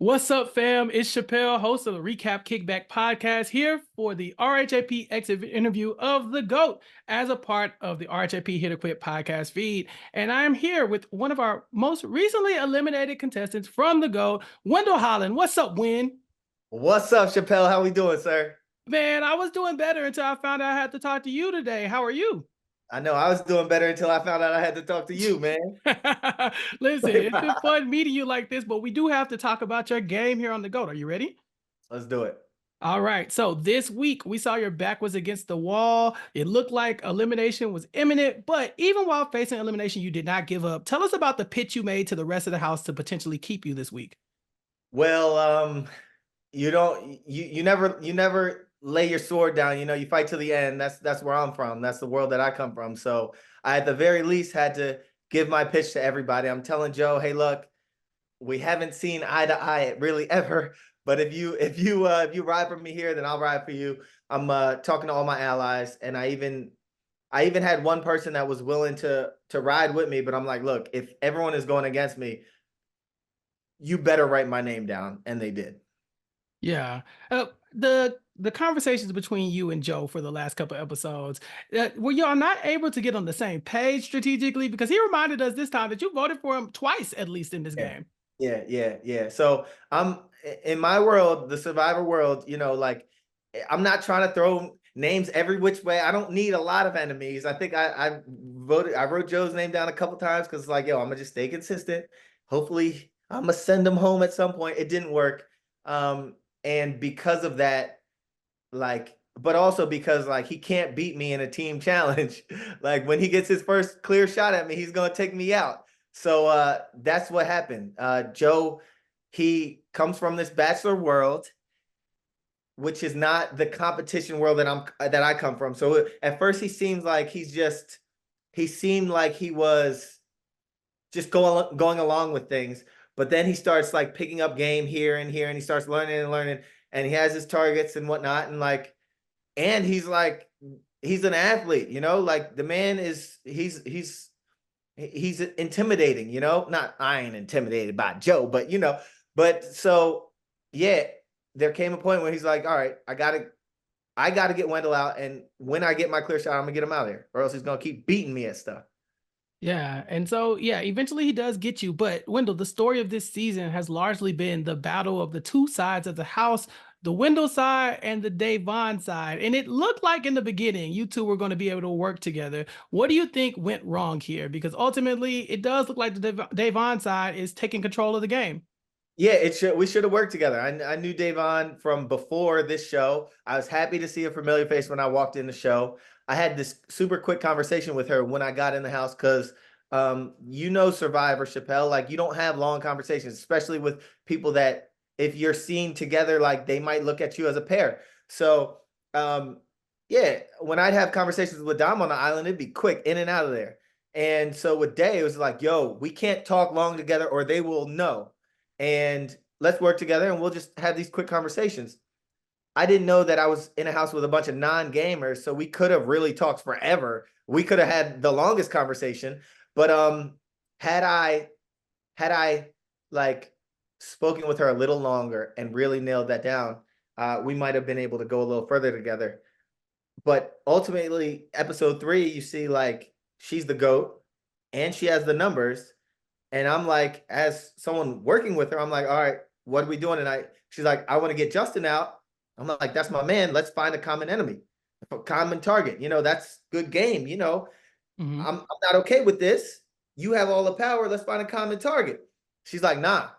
What's up, fam? It's Chappell, host of the Recap Kickback podcast, here for the RHAP exit interview of the GOAT as a part of the RHAP Hit or Quit podcast feed. And I am here with one of our most recently eliminated contestants from the GOAT, Wendell Holland. What's up, Win? What's up, Chappell? How we doing, sir? Man, I was doing better until I found out I had to talk to you today. How are you? I know I was doing better until I found out I had to talk to you, man. Listen, it's been fun meeting you like this, but we do have to talk about your game here on the GOAT. Are you ready? Let's do it. All right. So this week we saw your back was against the wall. It looked like elimination was imminent, but even while facing elimination, you did not give up. Tell us about the pitch you made to the rest of the house to potentially keep you this week. Well, you never lay your sword down. You fight to the end. That's where I'm from. That's the world that I come from. So I at the very least had to give my pitch to everybody. I'm telling Joe, hey, look, we haven't seen eye to eye really ever. But if you ride for me here, then I'll ride for you. I'm talking to all my allies, and I even had one person that was willing to ride with me. But I'm like, look, if everyone is going against me, you better write my name down, and they did. Yeah. The conversations between you and Joe for the last couple episodes, were y'all not able to get on the same page strategically? Because he reminded us this time that you voted for him twice, at least in this Yeah, game. yeah. So I'm in my world, the Survivor world. Like I'm not trying to throw names every which way. I don't need a lot of enemies. I think I wrote Joe's name down a couple times because like, yo, I'm gonna just stay consistent. Hopefully, I'm gonna send him home at some point. It didn't work, and because of that, like, but also because like he can't beat me in a team challenge. Like when he gets his first clear shot at me, he's gonna take me out. So that's what happened. Joe, he comes from this Bachelor world, which is not the competition world that I come from. So at first he seemed like he was just going along with things. But then he starts like picking up game here and here, and he starts learning and learning, and he has his targets and whatnot, and like, and he's an athlete, like the man is he's intimidating, not I ain't intimidated by Joe, but but so yeah, there came a point where he's like, all right, I gotta get Wendell out, and when I get my clear shot, I'm gonna get him out of there, or else he's gonna keep beating me at stuff. Yeah, and so yeah, eventually he does get you. But Wendell, the story of this season has largely been the battle of the two sides of the house, the Wendell side and the Devon side. And it looked like in the beginning you two were going to be able to work together. What do you think went wrong here? Because ultimately it does look like the Devon side is taking control of the game. Yeah, we should have worked together. I knew Devon from before this show. I was happy to see a familiar face when I walked in the show. I had this super quick conversation with her when I got in the house because Survivor, Chappelle, like you don't have long conversations, especially with people that if you're seen together, like they might look at you as a pair. So yeah, when I'd have conversations with Dom on the island, it'd be quick in and out of there. And so with Day, it was like, yo, we can't talk long together or they will know, and let's work together and we'll just have these quick conversations. I didn't know that I was in a house with a bunch of non-gamers, so we could have really talked forever. We could have had the longest conversation, but had I had I like spoken with her a little longer and really nailed that down, we might have been able to go a little further together. But ultimately, episode 3, you see like she's the GOAT and she has the numbers. And I'm like, as someone working with her, I'm like, all right, what are we doing tonight? She's like, I want to get Justin out. I'm like, that's my man. Let's find a common enemy, a common target. That's good game. Mhm. I'm not okay with this. You have all the power. Let's find a common target. She's like, nah.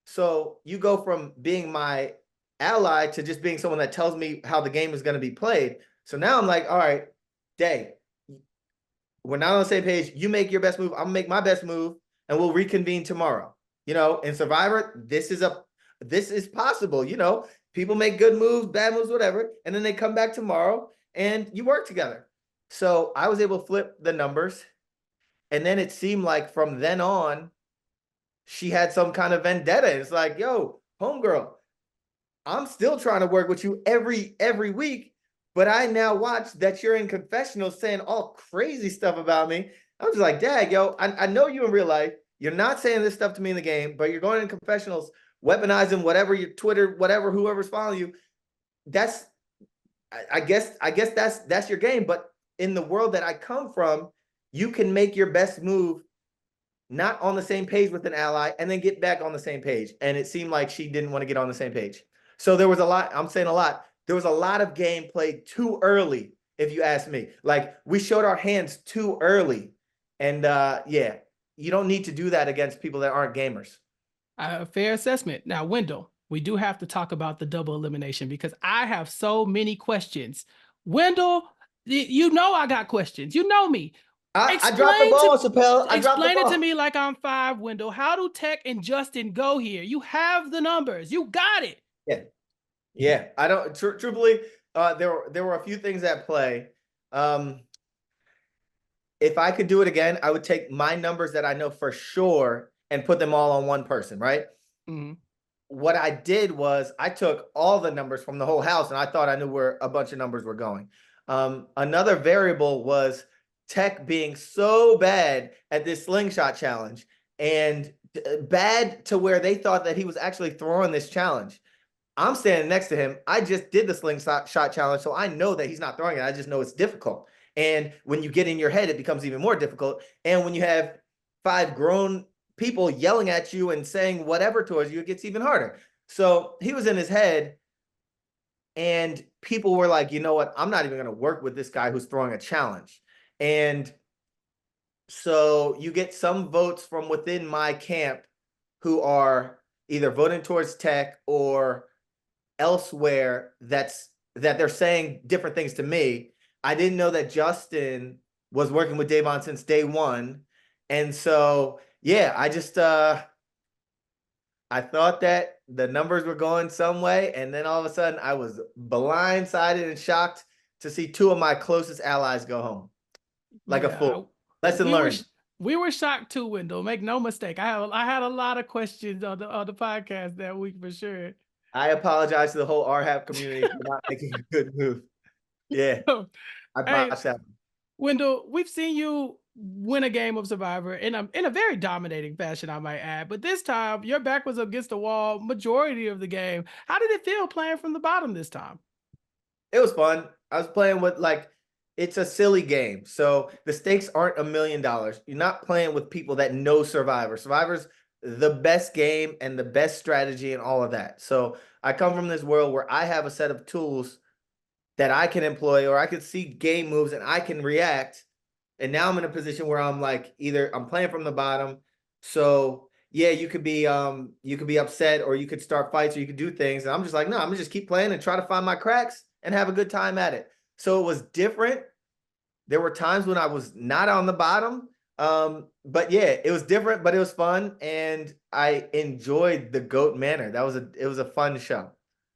So you go from being my ally to just being someone that tells me how the game is going to be played. So now I'm like, all right, Day, we're not on the same page. You make your best move. I'm gonna make my best move, and we'll reconvene tomorrow. In Survivor, this is possible. People make good moves, bad moves, whatever, and then they come back tomorrow and you work together. So I was able to flip the numbers, and then it seemed like from then on, she had some kind of vendetta. It's like, yo, homegirl, I'm still trying to work with you every week, but I now watch that you're in confessionals saying all crazy stuff about me. I'm just like, Dad, yo, I know you in real life. You're not saying this stuff to me in the game, but you're going in confessionals weaponizing whatever your Twitter, whatever, whoever's following you. That's I guess that's your game. But in the world that I come from, you can make your best move not on the same page with an ally and then get back on the same page. And it seemed like she didn't want to get on the same page. So there was a lot, I'm saying a lot. There was a lot of game played too early, if you ask me. Like we showed our hands too early. And yeah, you don't need to do that against people that aren't gamers. Fair assessment. Now, Wendell, we do have to talk about the double elimination because I have so many questions. Wendell, you know I got questions. You know me. I dropped the Explain to ball, Chappelle. I dropped the explain it to ball. me like I'm five, Wendell. How do Tech and Justin go here? You have the numbers. You got it. Yeah. Yeah. I don't truthfully, there were a few things at play. If I could do it again, I would take my numbers that I know for sure and put them all on one person, right? Mhm. What I did was I took all the numbers from the whole house and I thought I knew where a bunch of numbers were going. Another variable was Tech being so bad at this slingshot challenge and bad to where they thought that he was actually throwing this challenge. I'm standing next to him. I just did the slingshot challenge, so I know that he's not throwing it. I just know it's difficult. And when you get in your head, it becomes even more difficult. And when you have five grown people yelling at you and saying whatever towards you, it gets even harder. So he was in his head, and people were like, you know what? I'm not even going to work with this guy who's throwing a challenge. And so you get some votes from within my camp who are either voting towards Tech or elsewhere that they're saying different things to me. I didn't know that Justin was working with Devon since day one. And so, yeah, I thought that the numbers were going some way. And then all of a sudden I was blindsided and shocked to see two of my closest allies go home like a Yeah, fool. Lesson we were learned. we were shocked too, Wendell. Make no mistake. I had a lot of questions on the podcast that week for sure. I apologize to the whole RHAP community for not making a good move. Yeah, I Hey, botched that. Wendell, we've seen you win a game of Survivor in a very dominating fashion, I might add. But this time, your back was against the wall majority of the game. How did it feel playing from the bottom this time? It was fun. I was playing with like it's a silly game. So the stakes aren't $1 million. You're not playing with people that know Survivor. Survivor's the best game and the best strategy and all of that. So I come from this world where I have a set of tools that I can employ, or I can see game moves and I can react. And now I'm in a position where I'm like either I'm playing from the bottom. So yeah, you could be upset or you could start fights or you could do things. And I'm just like, no, I'm gonna just keep playing and try to find my cracks and have a good time at it. So it was different. There were times when I was not on the bottom. But yeah, it was different, but it was fun. And I enjoyed the GOAT manner. It was a fun show.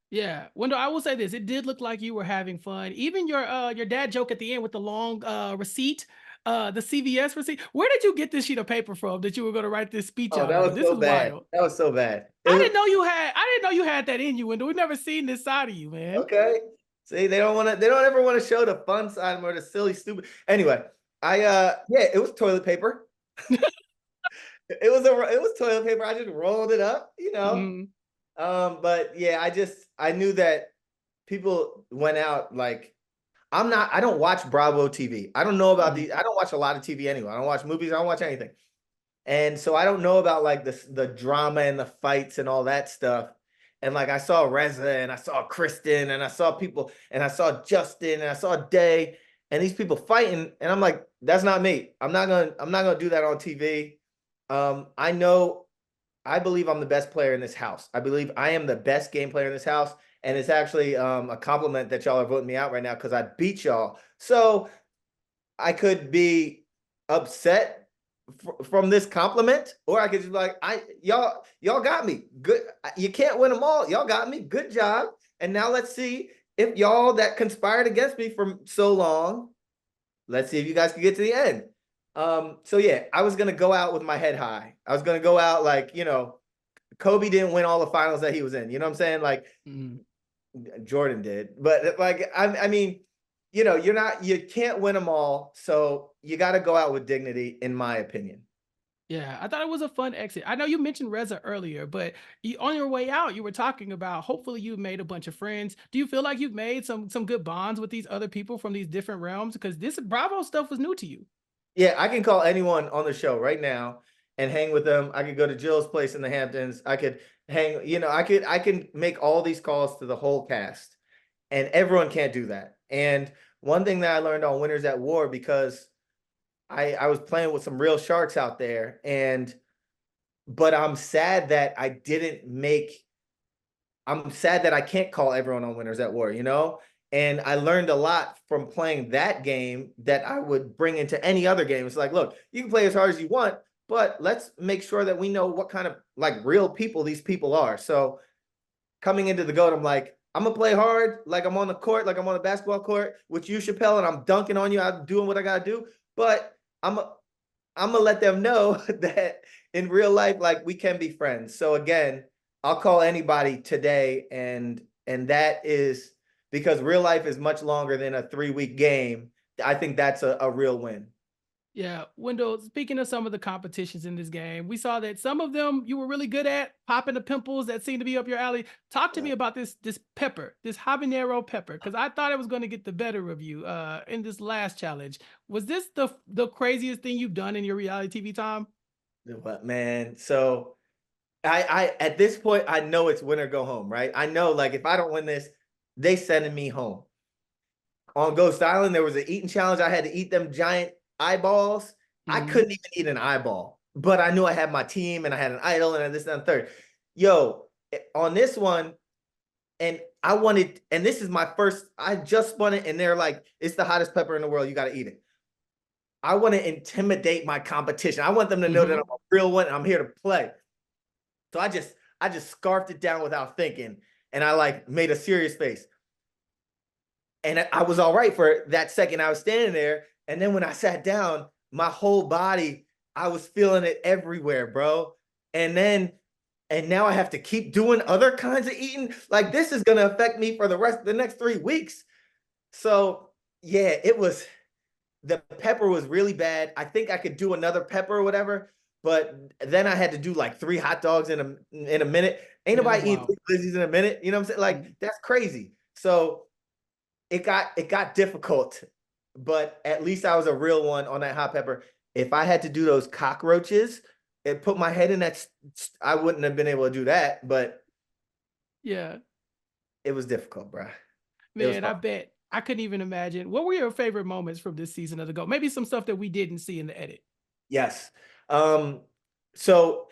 Yeah, Wendell, I will say this: it did look like you were having fun. Even your dad joke at the end with the long receipt, the CVS receipt. Where did you get this sheet of paper from that you were going to write this speech Oh, out that on? was This so is bad. wild. That was so bad. I didn't know you had. I didn't know you had that in you, Wendell. We've never seen this side of you, man. Okay. See, they don't ever want to show the fun side or the silly, stupid. Anyway, yeah, it was toilet paper. It was toilet paper. I just rolled it up, you know. Mm, But yeah, I knew that people went out like I don't watch Bravo TV. I don't know about mm. I don't watch a lot of TV anyway. I don't watch movies, I don't watch anything. And so I don't know about like the drama and the fights and all that stuff. And like I saw Reza and I saw Kristen and I saw people and I saw Justin and I saw Day and these people fighting. And I'm like, that's not me. I'm not gonna do that on TV. I know I believe I'm the best player in this house. I believe I am the best game player in this house. And it's actually a compliment that y'all are voting me out right now because I beat y'all. So I could be upset from this compliment, or I could just be like, y'all got me. Good. You can't win them all. Y'all got me. Good job. And now let's see if y'all that conspired against me for so long, let's see if you guys can get to the end. So yeah, I was gonna go out with my head high. I was gonna go out like, you know, Kobe didn't win all the finals that he was in. You know what I'm saying? Like Mm. Jordan did. But like I mean, you know, you can't win them all. So you got to go out with dignity, in my opinion. Yeah, I thought it was a fun exit. I know you mentioned Reza earlier, but on your way out, you were talking about hopefully you made a bunch of friends. Do you feel like you've made some good bonds with these other people from these different realms? Because this Bravo stuff was new to you. Yeah, I can call anyone on the show right now and hang with them. I could go to Jill's place in the Hamptons. I could hang, I can make all these calls to the whole cast. And everyone can't do that. And one thing that I learned on Winners at War, because I was playing with some real sharks out there, but I'm sad that I can't call everyone on Winners at War, you know? And I learned a lot from playing that game that I would bring into any other game. It's like, look, you can play as hard as you want, but let's make sure that we know what kind of like real people these people are. So coming into the GOAT, I'm like, I'm gonna play hard, like I'm on the court, like I'm on the basketball court with you, Chappell, and I'm dunking on you. I'm doing what I gotta do, but I'm I'm gonna let them know that in real life, like we can be friends. So again, I'll call anybody today, and that is because real life is much longer than a 3 week game. I think that's a real win. Yeah, Wendell, speaking of some of the competitions in this game, we saw that some of them you were really good at, popping the pimples that seem to be up your alley. Talk to me about this pepper, this habanero pepper, because I thought it was going to get the better of you in this last challenge. Was this the craziest thing you've done in your reality TV time? But man, so I at this point I know it's win or go home, right? I know like if I don't win this, they sending me home. On Ghost Island, there was an eating challenge. I had to eat them giant eyeballs. I Mhm. couldn't even eat an eyeball, but I knew I had my team and I had an idol and this and third. Yo, on this one, and I wanted, and this is my first, I just spun it, and they're like, it's the hottest pepper in the world. You got to eat it. I want to intimidate my competition. I want them to know that I'm Mhm. a real one and I'm here to play. So I just scarfed it down without thinking, and I like made a serious face. And I was all right for that second. I was standing there, and then when I sat down, my whole body, I was feeling it everywhere, bro. And then, and now I have to keep doing other kinds of eating. Like this is gonna affect me for the rest of the next 3 weeks. So yeah, it was the pepper was really bad. I think I could do another pepper or whatever, but then I had to do like 3 hot dogs in a minute. Ain't Yeah, that's nobody eating wild. 3 glizzies in a minute. You know what I'm saying? Like Mhm. that's crazy. So it got difficult, but at least I was a real one on that hot pepper. If I had to do those cockroaches and put my head in that, I wouldn't have been able to do that. But Yeah, it was difficult, bro. It was man, hard. I bet I couldn't even imagine. What were your favorite moments from this season of the Go? Maybe some stuff that we didn't see in the edit. Yes. So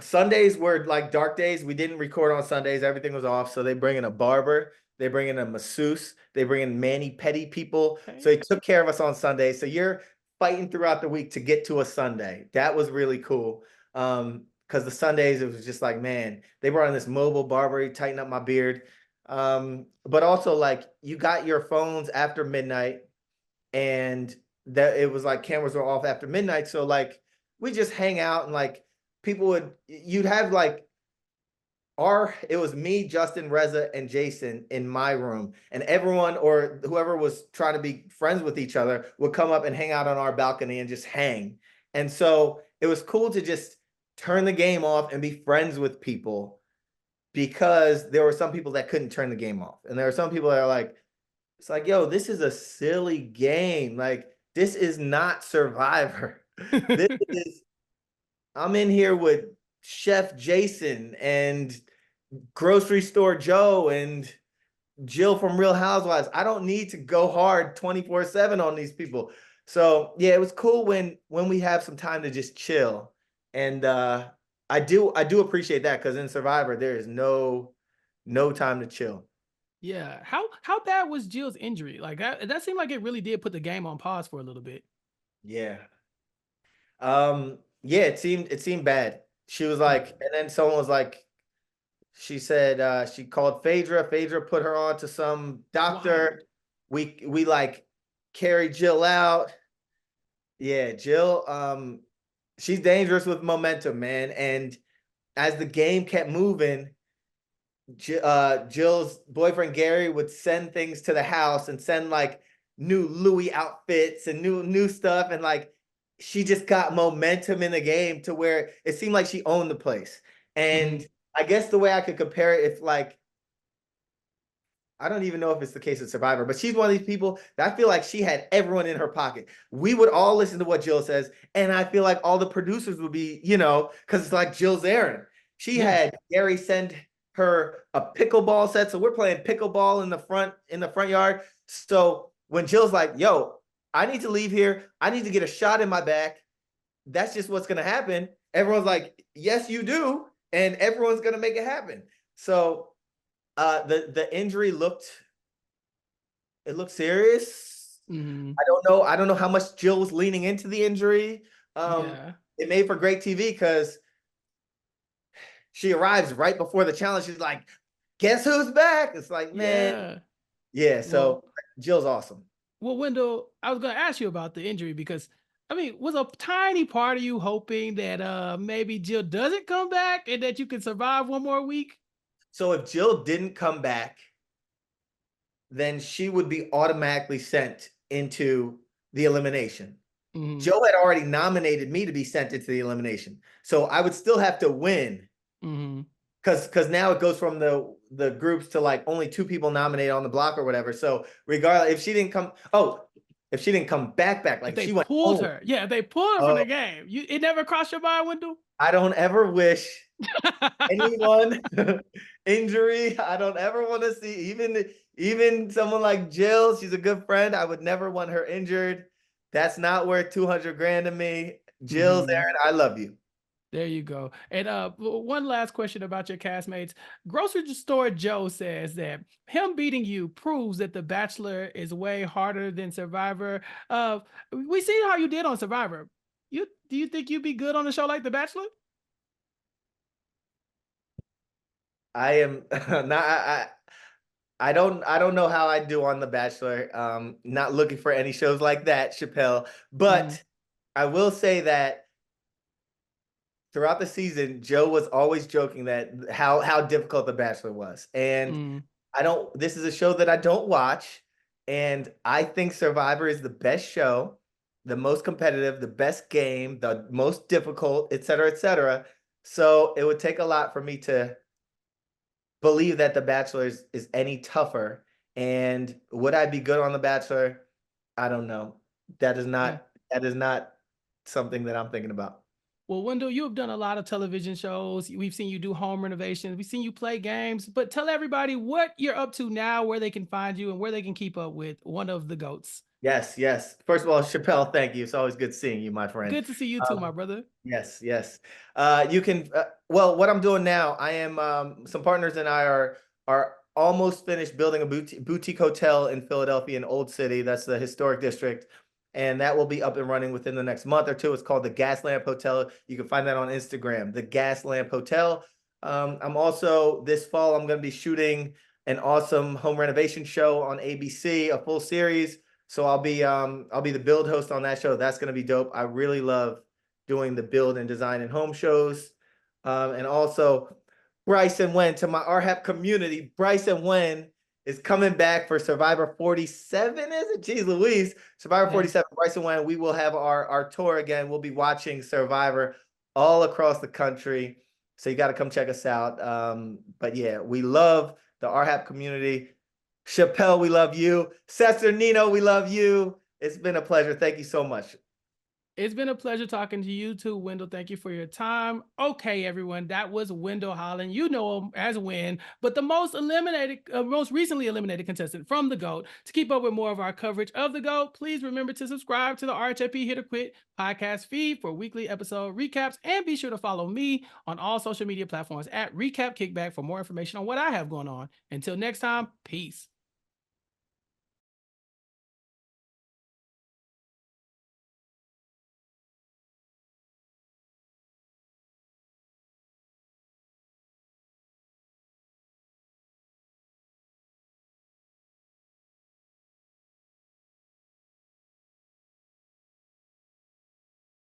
Sundays were like dark days. We didn't record on Sundays. Everything was off. So they bring in a barber, they bring in a masseuse, they bring in mani petty people. So Okay. they took care of us on Sunday. So you're fighting throughout the week to get to a Sunday. That was really cool. Because the Sundays, it was just like, man, they brought in this mobile barber, he tightened up my beard. But also like you got your phones after midnight, and that it was like cameras were off after midnight. So like we just hang out, and like you'd have like it was me, Justin, Reza, and Jason in my room, and everyone or whoever was trying to be friends with each other would come up and hang out on our balcony and just hang. And so it was cool to just turn the game off and be friends with people, because there were some people that couldn't turn the game off. And there are some people that are like, it's like, yo, this is a silly game. Like, this is not Survivor. This is, I'm in here with Chef Jason and Grocery Store Joe and Jill from Real Housewives. I don't need to go hard 24/7 on these people. So yeah, it was cool when we have some time to just chill. And I do appreciate that, because in Survivor there is no time to chill. Yeah. How bad was Jill's injury? Like that seemed like it really did put the game on pause for a little bit. Yeah. Yeah, it seemed bad. She was like, Mhm. and then someone was like, she said she called Phaedra. Phaedra put her on to some doctor. Wild. We like carried Jill out. Yeah, Jill, she's dangerous with momentum, man. And as the game kept moving, Jill's boyfriend Gary would send things to the house and send like new Louis outfits and new stuff, and like she just got momentum in the game to where it seemed like she owned the place. Mm-hmm. And I guess the way I could compare it, if like I don't even know if it's the case with Survivor, but she's one of these people that I feel like she had everyone in her pocket. We would all listen to what Jill says, and I feel like all the producers would be, because it's like Jill Zarin. She Yeah. had Gary send her a pickleball set, so we're playing pickleball in the front yard. So when Jill's like, "Yo, I need to leave here. I need to get a shot in my back," that's just what's gonna happen. Everyone's like, "Yes, you do," and everyone's gonna make it happen. So the injury looked serious. Mm-hmm. I don't know how much Jill was leaning into the injury. Um, Yeah. it made for great TV because she arrives right before the challenge. She's like, "Guess who's back?" It's like, man, Yeah. yeah. Well, So Jill's awesome. well, Wendell, I was gonna ask you about the injury because I mean, was a tiny part of you hoping that maybe Jill doesn't come back and that you can survive one more week? So if Jill didn't come back, then she would be automatically sent into the elimination. Mm-hmm. Joe had already nominated me to be sent into the elimination. So I would still have to win Mm-hmm. because now it goes from the groups to like only two people nominated on the block or whatever. So regardless, if she didn't come back, If like they she went pulled home. her, yeah, if they pulled her from Oh, the game. It never crossed your mind, Wendell? I don't ever wish anyone injury. I don't ever want to see even someone like Jill. She's a good friend. I would never want her injured. That's not worth 200 grand to me. Jill, Mm-hmm. Aaron, I love you. There you go. And one last question about your castmates. Grocery store Joe says that him beating you proves that The Bachelor is way harder than Survivor. We see how you did on Survivor. Do you think you'd be good on a show like The Bachelor? I am not. I don't know how I do on The Bachelor. Not looking for any shows like that, Chappell. Mm, But I will say that throughout the season, Joe was always joking that how difficult The Bachelor was, and mm, I don't. This is a show that I don't watch, and I think Survivor is the best show, the most competitive, the best game, the most difficult, et cetera, et cetera. So it would take a lot for me to believe that The Bachelor is any tougher. And would I be good on The Bachelor? I don't know. That is yeah. not that is not something that I'm thinking about. Well, Wendell, you have done a lot of television shows. We've seen you do home renovations. We've seen you play games. But tell everybody what you're up to now, where they can find you, and where they can keep up with one of the goats. Yes, yes. First of all, Chappelle, thank you. It's always good seeing you, my friend. Good to see you too, my Um, brother. yes, yes. You can. Well, what I'm doing now, I am. Some partners and I are almost finished building a boutique hotel in Philadelphia, in Old City. That's the historic district, and that will be up and running within the next month or two. It's called the Gaslamp Hotel. You can find that on Instagram, the Gaslamp Hotel. I'm also this fall. I'm going to be shooting an awesome home renovation show on ABC, a full series. So I'll be the build host on that show. That's gonna be dope. I really love doing the build and design and home shows. And also Bryson Wen to my RHAP community. Bryson Wen is coming back for Survivor 47, is it? Jeez Louise. Survivor Yeah. 47, Bryson Wen. We will have our tour again. We'll be watching Survivor all across the country. So you got to come check us out. But yeah, we love the RHAP community. Chappelle, we love you. Cesar Nino, we love you. It's been a pleasure. Thank you so much. It's been a pleasure talking to you too, Wendell. Thank you for your time. Okay, everyone, that was Wendell Holland. You know him as Win, but the most recently eliminated contestant from the GOAT. To keep up with more of our coverage of the GOAT, please remember to subscribe to the RHAP Hit or Quit podcast feed for weekly episode recaps, and be sure to follow me on all social media platforms at Recap Kickback for more information on what I have going on. Until next time, peace.